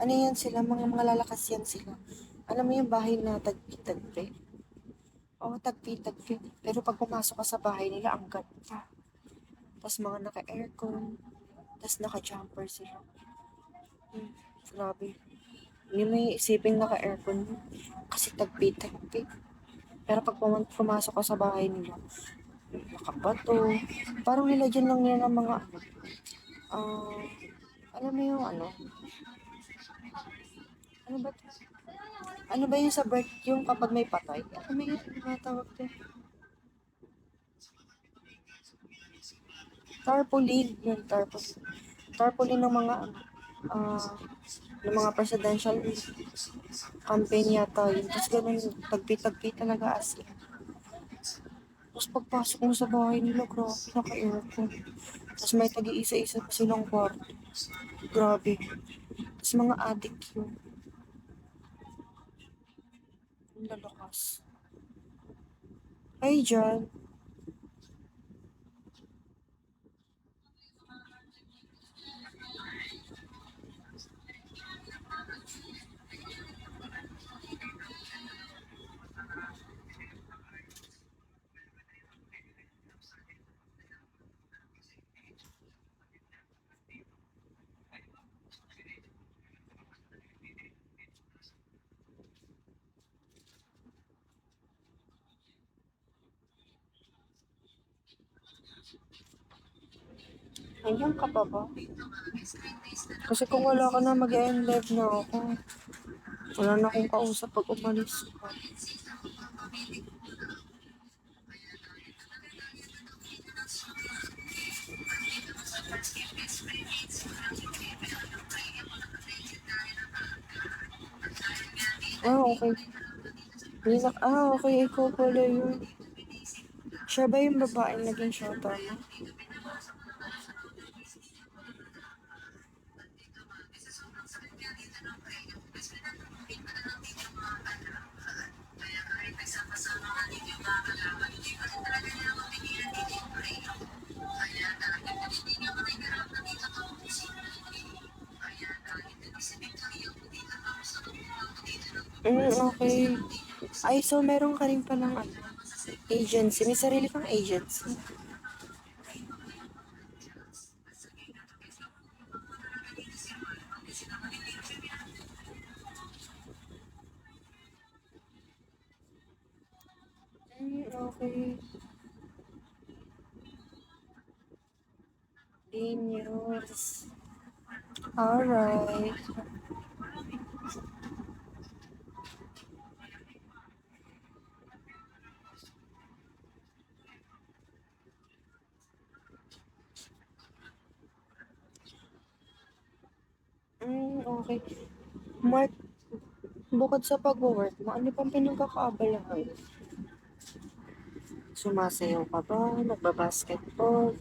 Ano yan sila, mga lalakas yan sila. Alam mo yung bahay na tagpi-tagpi? Oo, tagpi-tagpi. Pero pag pumasok ka sa bahay nila, ang ganda. Tapos mga naka-aircon. Tapos naka-jumper sila. Hmm, grabe. Hindi mo isipin naka-aircon mo. Kasi tagpi-tagpi. Pero pag pumasok ka sa bahay nila, nakabato. Parang nilagyan lang nila ng mga ano. Ah, alam mo yung ano? Ano ba to? Ano ba yung sa birth, yung kapag may patay? Ano ba yung tawag to? Tarpaulin. Yun, tarpaulin. Tarpaulin ng mga ano, ah, ng mga presidential campaign yata yun. Tapos ganun, tagpi-tagpi talaga as in. Tapos pagpasok mo sa bahay nila, grabe, naka-aircon. Tapos may tagi-isa-isa pa silang kwarto. Grabe. Tapos mga addict yun. Ang lalakas. Ay, dyan. Ayun ka pa ba? Kasi kung wala ka na, mag-end live na ako. Wala na akong kausap pag umalis ka. Ah, okay. Okay, ikaw pala yun. Siya ba yung babaeng naging shota mo? Okay. Ay, so meron ka rin palang ano, agency. May sarili kang agency. Okay. Genius. Alright. Okay. Mark, bukod sa pag-work mo, ano pang pinagkakaabalahan? Sumasayaw ka ba? Nagbabasketball?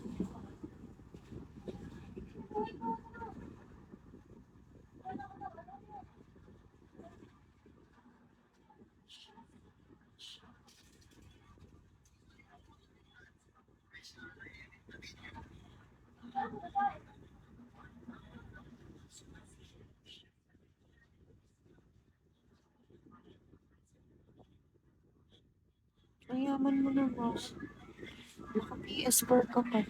Ang yaman mo na, boss. Naka-PS4 ka pa.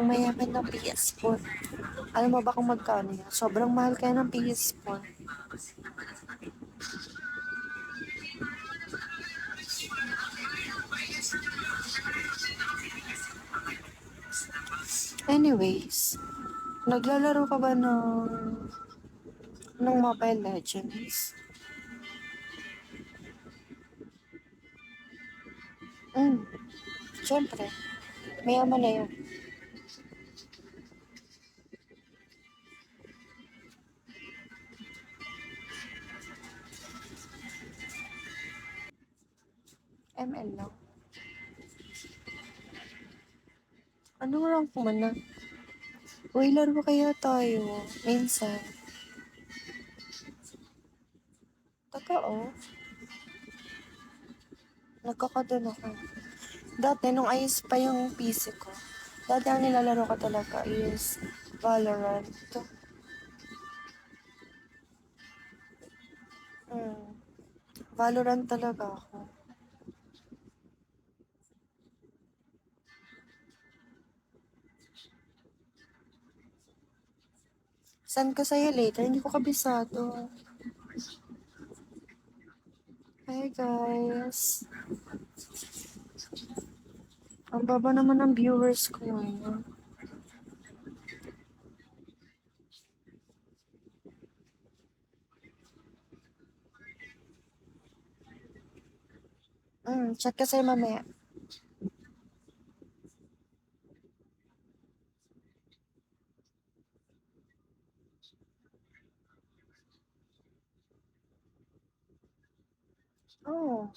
Ang mayaman ng PS4. Alam mo ba kung magkano yan? Sobrang mahal kaya ng PS4. Anyways, naglalaro ka ba ng Mobile Legends? Hmm, syempre. Mayaman na yun. ML lang. Anong rank mo na? Uy, laro kaya tayo. Minsan. Totoo. Nagkakadon ako. Dati, nung ayos pa yung PC ko, dati ang nilalaro ko talaga is Valorant. Hmm. Valorant talaga ako. Send ko sa'yo later, hindi ko kabisado. Hi guys. Ang baba naman ng viewers ko ngayon. Chat ka sa'yo mamaya. Oh,